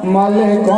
मलकोंगलांगं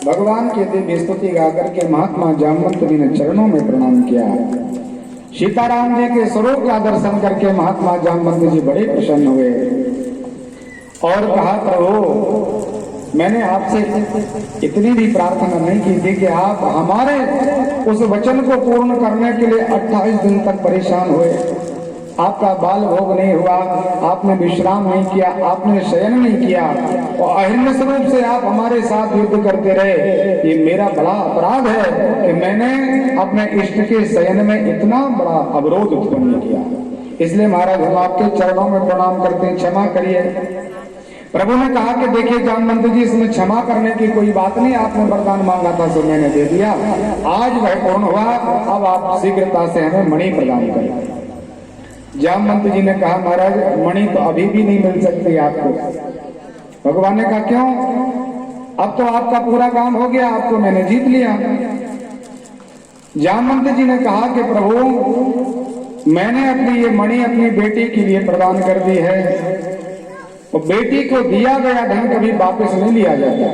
भगवान के दिव्य स्तुति गाकर के महात्मा जामवंत जी ने चरणों में प्रणाम किया। सीताराम जी के स्वरूप का दर्शन करके महात्मा जामवंत जी बड़े प्रसन्न हुए और कहा, प्रभु मैंने आपसे इतनी भी प्रार्थना नहीं की थी कि आप हमारे उस वचन को पूर्ण करने के लिए 28 दिन तक परेशान हुए। आपका बाल भोग नहीं हुआ, आपने विश्राम नहीं किया, आपने शयन नहीं किया और अहिर्निश रूप से आप हमारे साथ युद्ध करते रहे। ये मेरा बड़ा अपराध है कि मैंने अपने इष्ट के शयन में इतना बड़ा अवरोध उत्पन्न किया। इसलिए महाराज हम आपके चरणों में प्रणाम करते हैं, क्षमा करिए। प्रभु ने कहा कि देखिए जामवंत जी, इसमें क्षमा करने की कोई बात नहीं, आपने वरदान मांगा था सो मैंने दे दिया, आज वह पूर्ण हुआ, अब आप शीघ्रता से हमें मणि प्रदान करें। जामवंत जी ने कहा, महाराज मणि तो अभी भी नहीं मिल सकती आपको। भगवान ने कहा, क्यों? अब तो आपका पूरा काम हो गया, आपको मैंने जीत लिया। जामवंत जी ने कहा कि प्रभु मैंने अपनी ये मणि अपनी बेटी के लिए प्रदान कर दी है और बेटी को दिया गया धन कभी वापस नहीं लिया जाता।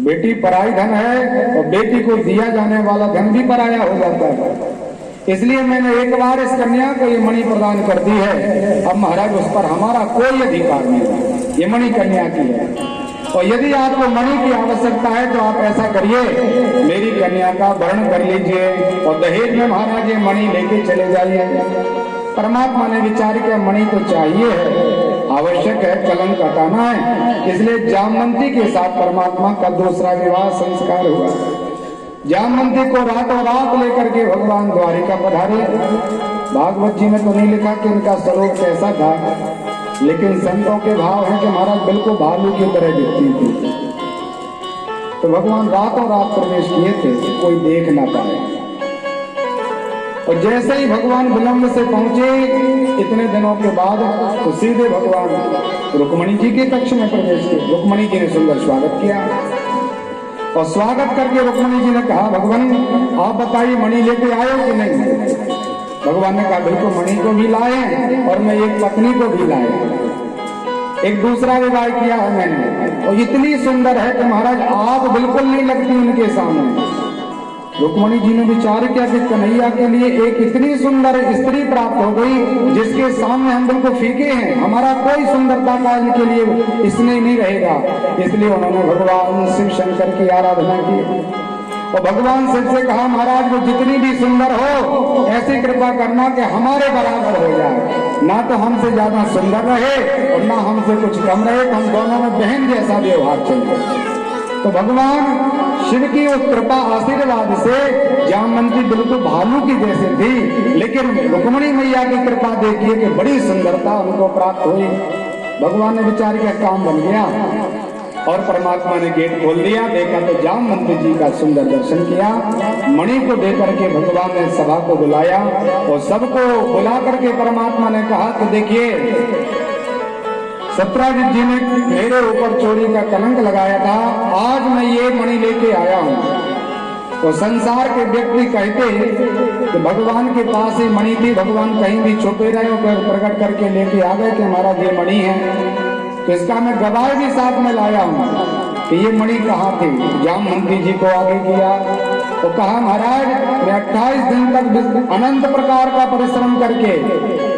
बेटी पराई धन है और बेटी को दिया जाने वाला धन भी पराया हो जाता है। इसलिए मैंने एक बार इस कन्या को ये मणि प्रदान कर दी है, अब महाराज उस पर हमारा कोई अधिकार नहीं है, ये मणि कन्या की है। और यदि आपको मणि की आवश्यकता है तो आप ऐसा करिए, मेरी कन्या का वर्ण कर लीजिए और दहेज में महाराज ये मणि लेके चले जाइए। परमात्मा ने विचार किया, मणि तो चाहिए है, आवश्यक है, कलंक हटाना है। इसलिए जामवंती के साथ परमात्मा का दूसरा विवाह संस्कार हुआ। जामवंती को रातों रात लेकर के भगवान द्वारिका पधारे। भागवत जी में तो नहीं लिखा कि इनका स्वरूप कैसा था, लेकिन संतों के भाव है कि महाराज बिल्कुल भालू की तरह दिखती थी। तो भगवान रातों रात प्रवेश किए थे, कोई देख ना पाए। और जैसे ही भगवान विलंब से पहुंचे इतने दिनों के बाद, तो सीधे भगवान रुक्मणी जी के कक्ष में प्रवेश किए। रुक्मणी जी ने सुंदर स्वागत किया और स्वागत करके रुक्मणी जी ने कहा, भगवान आप बताइए मणि लेके आए कि नहीं? भगवान ने कहा, बिल्कुल मणि को भी लाए और मैं एक पत्नी को भी लाए, एक दूसरा विवाह किया है मैंने, और इतनी सुंदर है कि महाराज आप बिल्कुल नहीं लगती उनके सामने। रुक्मणी जी ने विचार किया कि कन्हैया के लिए एक इतनी सुंदर स्त्री प्राप्त हो गई जिसके सामने हम बिल्कुल फीके हैं, हमारा कोई सुंदरता का इनके लिए स्नेह नहीं रहेगा। इसलिए उन्होंने भगवान शिव शंकर की आराधना की और भगवान शिव से कहा, महाराज वो जितनी भी सुंदर हो ऐसी कृपा करना कि हमारे बराबर हो जाए, ना तो हमसे ज्यादा सुंदर रहे और ना हमसे कुछ कम रहे, तो हम दोनों में बहन जैसा व्यवहार चले। तो भगवान शिव की उस कृपा आशीर्वाद से जामवंती बिल्कुल भालू की जैसे थी, लेकिन रुक्मणी मैया की कृपा देखिए कि बड़ी सुंदरता उनको प्राप्त हुई। भगवान ने विचार किया, काम बन गया और परमात्मा ने गेट खोल दिया। देखा तो जामवंती जी का सुंदर दर्शन किया। मणि को देकर के भगवान ने सभा को बुलाया और सबको बुला करके परमात्मा ने कहा कि देखिए सत्राजित जी ने मेरे ऊपर चोरी का कलंक लगाया था, आज मैं ये मणि लेके आया हूँ। तो संसार के व्यक्ति कहते कि भगवान के पास ही मणि थी, भगवान कहीं भी छुपे रहे और प्रकट करके लेके आ गए कि हमारा ये मणि है। तो इसका मैं गवाह भी साथ में लाया हूँ कि ये मणि कहाँ थी। जामवंती जी को आगे किया तो कहा महाराज मैं 28 दिन तक अनंत प्रकार का परिश्रम करके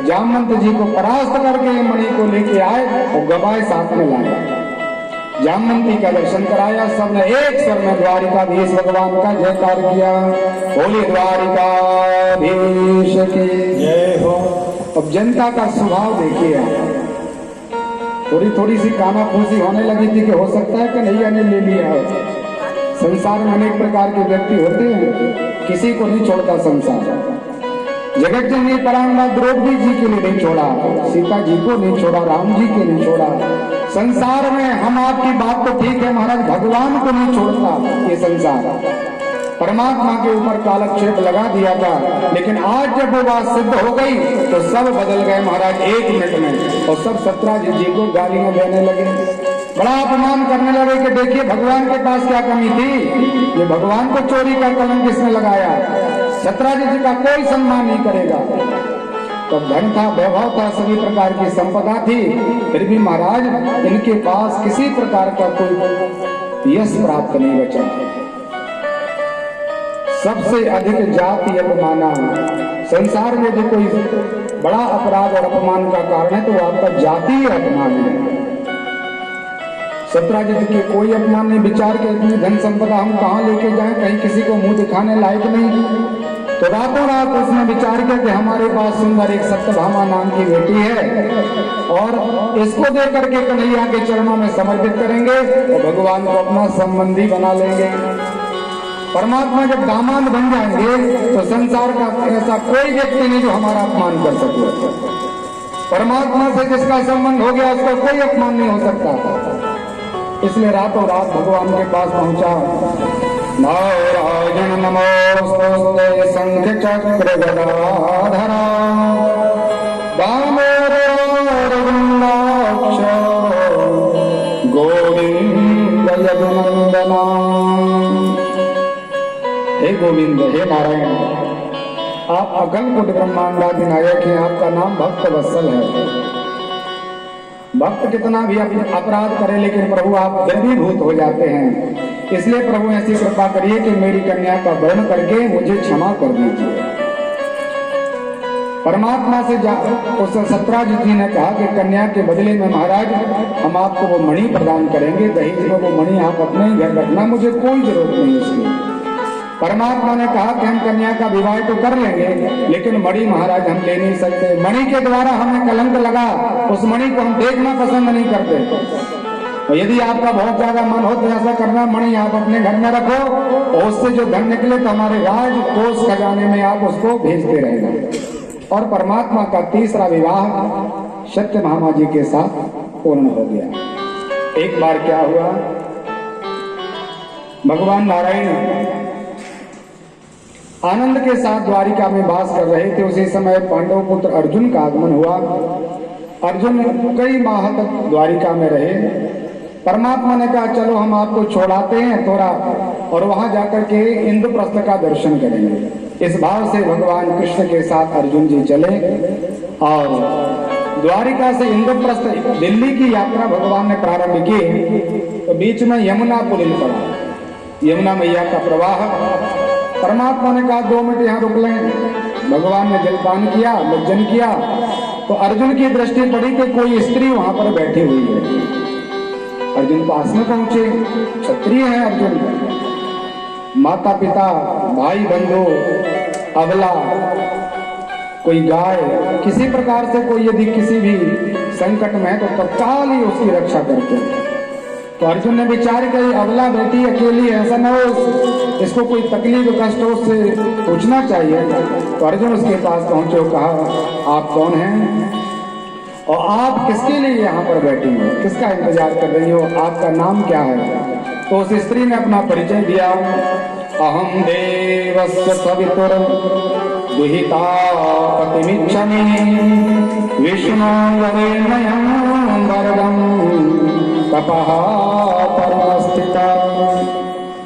जामवंत जी को परास्त करके ये मणि को लेके आए और गवाए साथ में लाए। जामवंती का दर्शन कराया, सबने एक स्वर में द्वारिकाधीश भगवान का जयकार किया। बोली द्वारिकाधीश की जय हो। अब जनता का स्वभाव देखिए आप, थोड़ी थोड़ी सी कानाफूसी होने लगी थी कि हो सकता है कन्हैया ने ले लिया। संसार में अनेक प्रकार के व्यक्ति होते हैं, किसी को नहीं छोड़ता संसार। जगत जननी परांगा द्रौपदी जी के लिए नहीं छोड़ा, सीता जी को नहीं छोड़ा, राम जी के नहीं छोड़ा। संसार में हम आपकी बात तो ठीक है महाराज, भगवान को नहीं छोड़ता ये संसार। परमात्मा के ऊपर कालक्षेप लगा दिया था, लेकिन आज जब वो बात सिद्ध हो गई तो सब बदल गए महाराज 1 मिनट में, और सब सत्राजित जी को गालियां देने लगे, बड़ा अपमान करने लगे कि देखिए भगवान के पास क्या कमी थी, ये भगवान को चोरी का कलंक किसने लगाया। सत्राजित जी का कोई सम्मान नहीं करेगा। तो धन था, वैभव था, सभी प्रकार की संपदा थी, फिर भी महाराज इनके पास किसी प्रकार का कोई यश प्राप्त नहीं बचा। सबसे अधिक जाति अपमाना, संसार में जो कोई बड़ा अपराध और अपमान का कारण है तो वो आपका जातीय अपमान है। सत्राजित के कोई अपमान नहीं, विचार के इतनी धन संपदा हम कहाँ लेके जाएं, कहीं किसी को मुंह दिखाने लायक नहीं। तो रातों रात उसने विचार किया कि हमारे पास सुंदर एक सत्यभामा नाम की बेटी है और इसको दे करके कन्हैया के चरणों में समर्पित करेंगे और भगवान को अपना संबंधी बना लेंगे। परमात्मा जब दामाद बन जाएंगे तो संसार का ऐसा कोई व्यक्ति नहीं जो हमारा अपमान कर सके। परमात्मा से जिसका संबंध हो गया उसका कोई अपमान नहीं हो सकता। इसलिए रातों रात भगवान के पास पहुंचा। नारायण नमोस्तुते शंख चक्र गदाधरा दामोदर वृंदाक्ष गोविंद यदुनंदना। हे गोविंद, हे नारायण, आप अगल कुट ब्रह्मांडाधिनायक हैं, आपका नाम भक्त वत्सल है। भक्त कितना भी अपराध करे लेकिन प्रभु आप द्रवीभूत हो जाते हैं। इसलिए प्रभु ऐसी कृपा करिए कि मेरी कन्या का वर्ण करके मुझे क्षमा कर दीजिए। परमात्मा से उस सत्राजित जी ने कहा कि कन्या के बदले में महाराज हम आपको वो मणि प्रदान करेंगे, दहेज में वो मणि आप अपने ही घर रखना, मुझे कोई जरूरत नहीं उसकी। परमात्मा ने कहा कि हम कन्या का विवाह तो कर लेंगे लेकिन मणि महाराज हम ले नहीं सकते। मणि के द्वारा हमें कलंक लगा, उस मणि को हम देखना पसंद नहीं करते। और यदि आपका बहुत ज्यादा मन हो तो ऐसा करना, मणि आप अपने घर में रखो और उससे जो धन निकले तो हमारे राज कोष खजाने में आप उसको भेजते रहेंगे। और परमात्मा का तीसरा विवाह सत्यभामा जी के साथ पूर्ण हो गया। एक बार क्या हुआ, भगवान नारायण आनंद के साथ द्वारिका में वास कर रहे थे। उसी समय पांडव पुत्र अर्जुन का आगमन हुआ। अर्जुन कई माह तक द्वारिका में रहे। परमात्मा ने कहा चलो हम आपको छोड़ाते हैं थोड़ा और वहां जाकर के इंद्रप्रस्थ का दर्शन करेंगे। इस भाव से भगवान कृष्ण के साथ अर्जुन जी चले और द्वारिका से इंद्रप्रस्थ दिल्ली की यात्रा भगवान ने प्रारंभ की। तो बीच में यमुना पुलिन पड़ा, यमुना मैया का प्रवाह। परमात्मा ने कहा 2 मिनट यहाँ रुक लें। भगवान ने जलपान किया, भोजन किया तो अर्जुन की दृष्टि पड़ी कि कोई स्त्री वहां पर बैठी हुई है। अर्जुन पास में पहुंचे, क्षत्रिय है अर्जुन, माता पिता भाई बंधु अबला कोई गाय किसी प्रकार से कोई यदि किसी भी संकट में है तो तत्काल ही उसकी रक्षा करते हैं। तो अर्जुन ने विचार किया अबला बेटी अकेली है, ऐसा न हो इसको कोई तकलीफ कष्ट हो उससे पूछना चाहिए। तो अर्जुन उसके पास पहुंचे और कहा आप कौन हैं और आप किसके लिए यहाँ पर बैठी हो, किसका इंतजार कर रही हो, आपका नाम क्या है। तो उस स्त्री ने अपना परिचय दिया। अहम देवस्य सवितुर दुहिता पतिमिच्छामि विष्णु वरेण्यं वरदं तपः परमस्थिता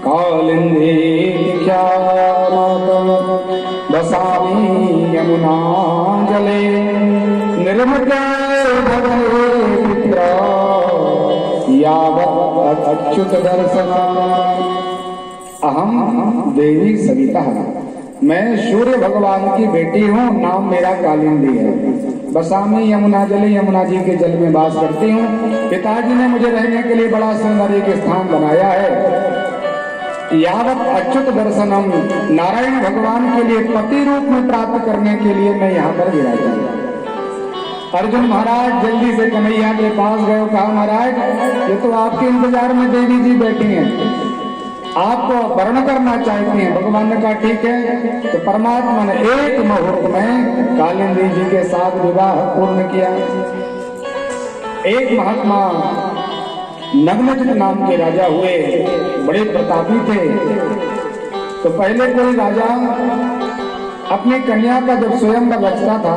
कालिंदी ख्यातम् वसामि यमुना जले निर्मते भवे पित्रा यावत् यावत अच्युत दर्शना अहम देवी सविता, मैं सूर्य भगवान की बेटी हूँ, नाम मेरा कालिंदी है। बसामी यमुना जली, यमुना जी के जल में वास करती हूँ। पिताजी ने मुझे रहने के लिए बड़ा सुंदर एक स्थान बनाया है। यावत अच्युत दर्शनम, नारायण भगवान के लिए पति रूप में प्राप्त करने के लिए मैं यहाँ पर विराजा हूँ। अर्जुन महाराज जल्दी से कन्हैया के पास गए, कहा महाराज ये तो आपके इंतजार में देवी जी बैठी हैं, आपको वर्ण करना चाहती हैं। भगवान ने कहा ठीक है। तो परमात्मा ने एक मुहूर्त में कालिंदी जी के साथ विवाह पूर्ण किया। एक महात्मा नग्नजित नाम के राजा हुए, बड़े प्रतापी थे। तो पहले कोई राजा अपनी कन्या का जब स्वयंवर रचता था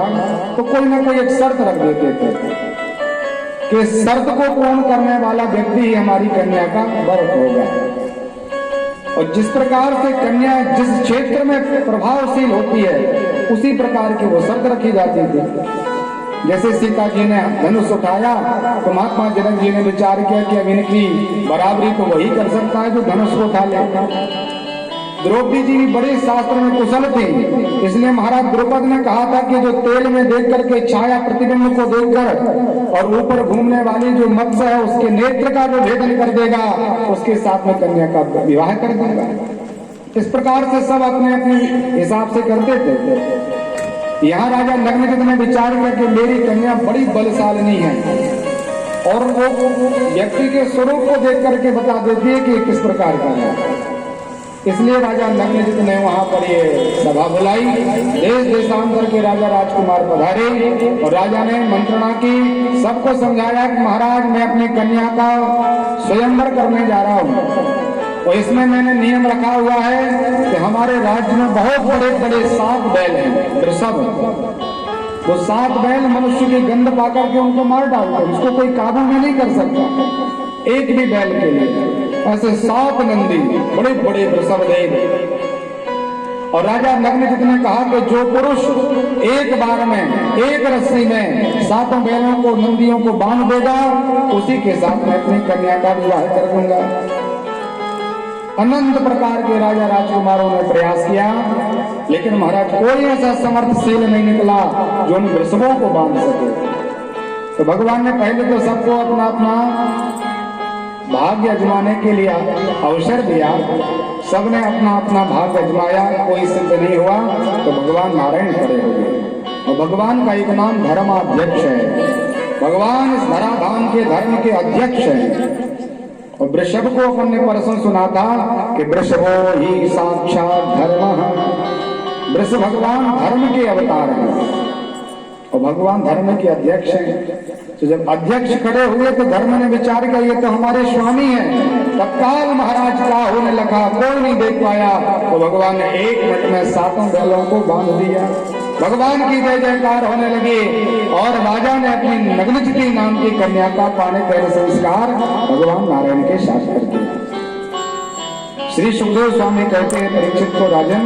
तो कोई ना कोई एक शर्त रख देते थे कि शर्त को पूर्ण करने वाला व्यक्ति ही हमारी कन्या का वर होगा। और जिस प्रकार से कन्या जिस क्षेत्र में प्रभावशील होती है उसी प्रकार की वो शर्त रखी जाती थी। जैसे सीता जी ने धनुष उठाया तो महात्मा जनक जी ने विचार किया कि अब इनकी बराबरी तो वही कर सकता है जो धनुष को उठा लेगा। द्रौपदी जी भी बड़े शास्त्र में कुशल थे, इसलिए महाराज द्रौपद ने कहा था कि जो तेल में देख करके छाया प्रतिबिंब को देखकर और ऊपर घूमने वाली जो मत्स्य है उसके नेत्र का जो भेदन कर देगा उसके साथ में कन्या का विवाह कर देगा। इस प्रकार से सब अपने अपने हिसाब से करते थे। यहाँ राजा नग्नजित ने विचार किया कि मेरी कन्या बड़ी बलशालिनी है और वो व्यक्ति के स्वरूप को देख करके बता देती है कि किस प्रकार का है। इसलिए राजा नग्नजित ने वहां पर ये सभा बुलाई। देश देशांतर के राजा राजकुमार पधारे और राजा ने मंत्रणा की, सबको समझाया कि महाराज मैं अपनी कन्या का स्वयंवर करने जा रहा हूँ। और इसमें मैंने नियम रखा हुआ है कि हमारे राज्य में बहुत बड़े बड़े 7 बैल हैं, वृषभ। वो 7 बैल मनुष्य की गंध पाकर के उनको मार डालते हैं, उसको कोई काबू में नहीं कर सकता एक भी बैल के लिए। ऐसे 7 नंदी बड़े बड़े वृषभ देव। और राजा नग्नजित ने कहा कि जो पुरुष एक बार में एक रस्सी में 7 बैलों को नंदियों को बांध देगा उसी के साथ में अपनी कन्या का विवाह कर दूंगा। अनंत प्रकार के राजा राजकुमारों ने प्रयास किया, लेकिन महाराज कोई ऐसा समर्थशील नहीं निकला जो उन वृषभों को बांध सके। तो भगवान ने पहले तो सबको अपना अपना भाग्य अजमाने के लिए अवसर दिया। सबने अपना अपना भाग्य अजमाया, कोई सिद्ध नहीं हुआ तो भगवान नारायण खड़े हो गए। और भगवान का एक नाम धर्माध्यक्ष है। भगवान इस धराधाम के धर्म के अध्यक्ष हैं। और वृषभ को अपन ने परसों सुना था कि वृषभो ही साक्षात धर्म, वृषभ भगवान धर्म के अवतार हैं और भगवान धर्म के अध्यक्ष हैं। तो जब अध्यक्ष खड़े हुए तो धर्म ने विचार किया ये तो हमारे स्वामी हैं। तत्काल महाराज का होने लगा, कोई नहीं देख पाया तो भगवान ने 1 मिनट में 7 बैलों को बांध दिया। भगवान की जय जयकार होने लगी और राजा ने अपनी नग्नजिती नाम की कन्या का पाने पहले संस्कार भगवान नारायण के साथ कर दिया। श्री सुखदेव स्वामी कहते हैं परीक्षित को, राजन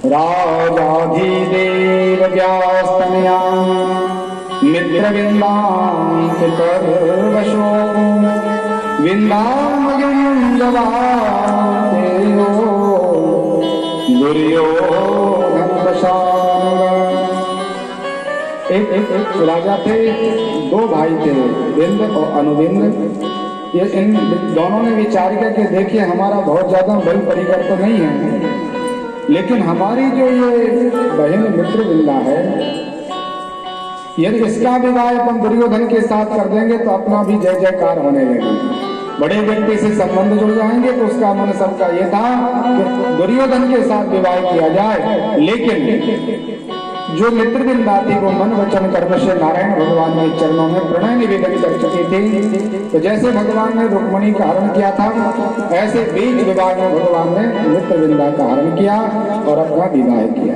राजाधिदेव व्यास्तनया मित्रविन्दान्तिकर्वशो विन्दामयं जवातेयो दुर्योधनवशानुग। एक राजा थे, 2 भाई थे, विंद और अनुविंद। ये इन दोनों ने विचार किया कि देखिए हमारा बहुत ज्यादा बल परिकर तो नहीं है, लेकिन हमारी जो ये बहन मित्रविंदा है यदि इसका विवाह अपन दुर्योधन के साथ कर देंगे तो अपना भी जय जयकार होने लगेगा, बड़े व्यक्ति से संबंध जुड़ जाएंगे। तो उसका मन सबका ये था कि दुर्योधन के साथ विवाह किया जाए। लेकिन जो मित्रविंदा थी वो मन वचन कर्म से नारायण भगवान के चरणों में प्रणय निवेदन कर चुकी थी। तो जैसे भगवान ने रुक्मिणी का हरण किया था ऐसे बीच विवाह में भगवान ने मित्रविंदा का हरण किया और अपना विवाह किया।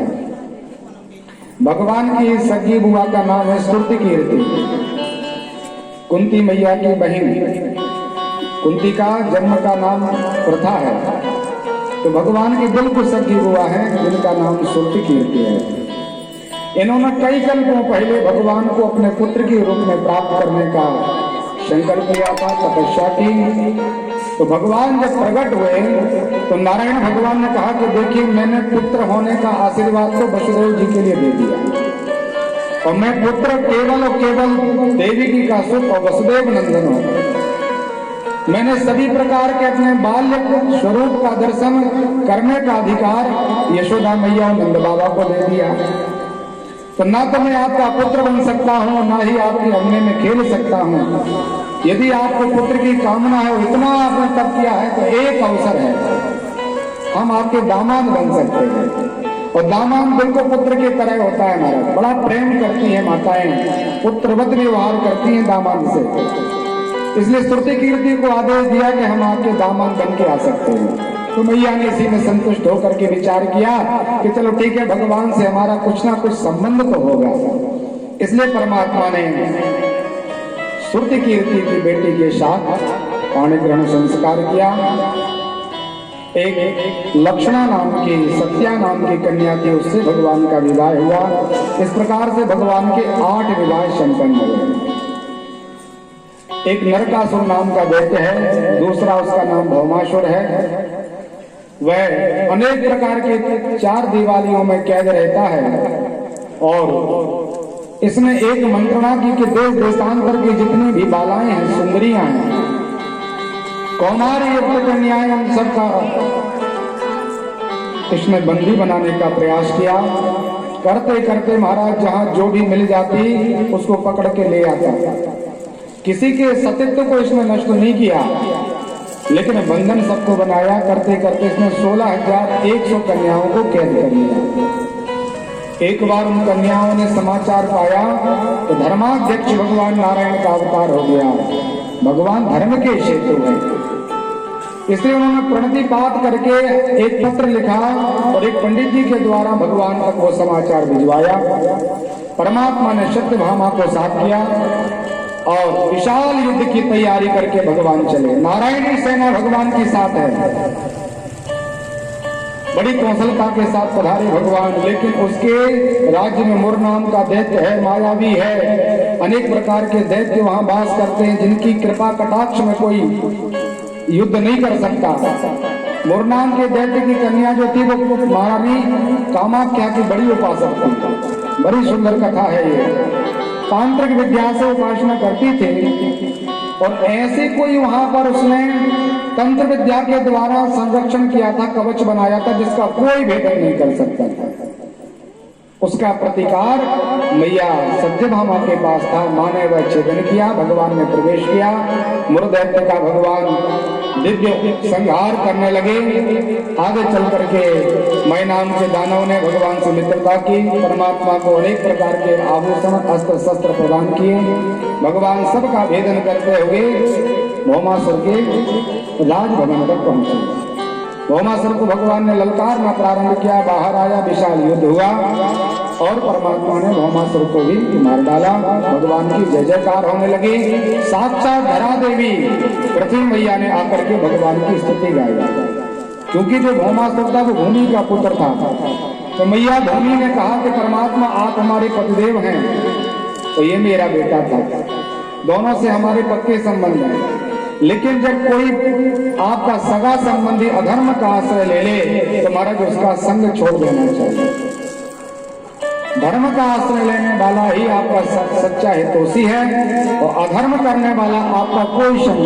भगवान की सगी बुआ का नाम है स्तुति कीर्ति, कुंती मैया की बहन। कुंती का जन्म का नाम प्रथा है, तो भगवान की बिल्कुल सगी बुआ है जिनका नाम स्तुति कीर्ति है। इन्होंने कई कल्पों पहले भगवान को अपने पुत्र के रूप में प्राप्त करने का संकल्प लिया था, तपस्या की। तो भगवान जब प्रकट हुए तो नारायण भगवान ने कहा कि देखिए, मैंने पुत्र होने का आशीर्वाद तो वसुदेव जी के लिए दे दिया, और मैं पुत्र केवल और केवल देवी का सुख और वसुदेव नंदन हूं। मैंने सभी प्रकार के अपने बाल्य स्वरूप का दर्शन करने का अधिकार यशोदा मैया और नंद बाबा को दे दिया। तो ना तो मैं आपका पुत्र बन सकता हूँ, ना ही आपके अंगने में खेल सकता हूँ। यदि आपको पुत्र की कामना है, इतना आपने तप किया है, तो एक अवसर है, हम आपके दामाद बन सकते हैं। और दामाद बिल्कुल पुत्र की तरह होता है महाराज, बड़ा प्रेम करती है माताएं, पुत्रवत व्यवहार करती हैं दामाद से। इसलिए श्रुति कीर्ति को आदेश दिया कि हम आपके दामाद बन के आ सकते हैं। तो मैया ने इसी में संतुष्ट होकर के विचार किया कि चलो ठीक है, भगवान से हमारा कुछ ना कुछ संबंध तो होगा। इसलिए परमात्मा ने श्रुति कीर्ति की बेटी के साथ पाणी ग्रहण संस्कार किया। एक लक्षणा नाम की, सत्या नाम की कन्या थी, उससे भगवान का विवाह हुआ। इस प्रकार से भगवान के 8 विवाह संपन्न हुए। एक नरकासुर नाम का दैत्य है, दूसरा उसका नाम भौमासुर है। वह अनेक प्रकार के 4 दिवालियों में कैद रहता है, और इसने एक मंत्रणा की कि देश देशांतर की जितनी भी बालाएं हैं, सुंदरियां हैं, कौमार युक्त कन्याएं, उन सबका इसने बंदी बनाने का प्रयास किया। करते करते महाराज जहां जो भी मिल जाती उसको पकड़ के ले आता। किसी के सतीत्व को इसने नष्ट नहीं किया, लेकिन बंधन सबको बनाया। करते करते इसने 16,100 कन्याओं को कैद कर लिया। एक बार उन कन्याओं ने समाचार पाया तो धर्माध्यक्ष भगवान नारायण का अवतार हो गया। भगवान धर्म के सेतु हैं, इसलिए उन्होंने प्रणतिपात करके एक पत्र लिखा और एक पंडित जी के द्वारा भगवान तक वो समाचार भिजवाया। परमात्मा ने सत्यभामा को साथ किया और विशाल युद्ध की तैयारी करके भगवान चले। नारायणी सेना भगवान के साथ है, बड़ी कौशलता के साथ पधारे भगवान। लेकिन उसके राज्य में मुर नाम का दैत्य है, मायावी है, अनेक प्रकार के दैत्य वहां वास करते हैं, जिनकी कृपा कटाक्ष में कोई युद्ध नहीं कर सकता। मुर नाम के दैत्य की कन्या जो थी वो महारानी कामाख्या की बड़ी उपासक थी। बड़ी सुंदर कथा है ये। तांत्रिक विद्या से उपासना करती थी, और ऐसे कोई वहां पर उसने तंत्र विद्या के द्वारा संरक्षण किया था, कवच बनाया था, जिसका कोई भेदन नहीं कर सकता था। उसका प्रतिकार मैया सत्यभामा के पास था। मां ने वह छेदन किया, भगवान ने प्रवेश किया। मुरदैत्य का भगवान दिव्य संहार करने लगे। आगे चल करके मैं नाम के दानव ने भगवान से मित्रता की, परमात्मा को अनेक प्रकार के आभूषण अस्त्र शस्त्र प्रदान किए। भगवान सबका भेदन करते हुए भौमासुर के राजभवन तक पहुंचे। भौमासुर को भगवान ने ललकारना प्रारंभ किया, बाहर आया, विशाल युद्ध हुआ और परमात्मा ने भौमासुर को भी मार डाला। भगवान की जय जयकार होने लगी। साक्षात धरा देवी पृथ्वी मैया ने आकर के भगवान की स्तुति गाई, क्योंकि जो भौमासुर था वो भूमि का पुत्र था। तो मैया भूमि ने कहा कि परमात्मा आप हमारे पतिदेव हैं, तो ये मेरा बेटा था, दोनों से हमारे पक्के संबंध हैं। लेकिन जब कोई आपका सगा संबंधी अधर्म का आश्रय ले ले तो महाराज उसका संग छोड़ देना चाहिए। धर्म का आश्रय लेने वाला ही आपका सच्चा हितैषी है, और अधर्म करने वाला आपका कोई संग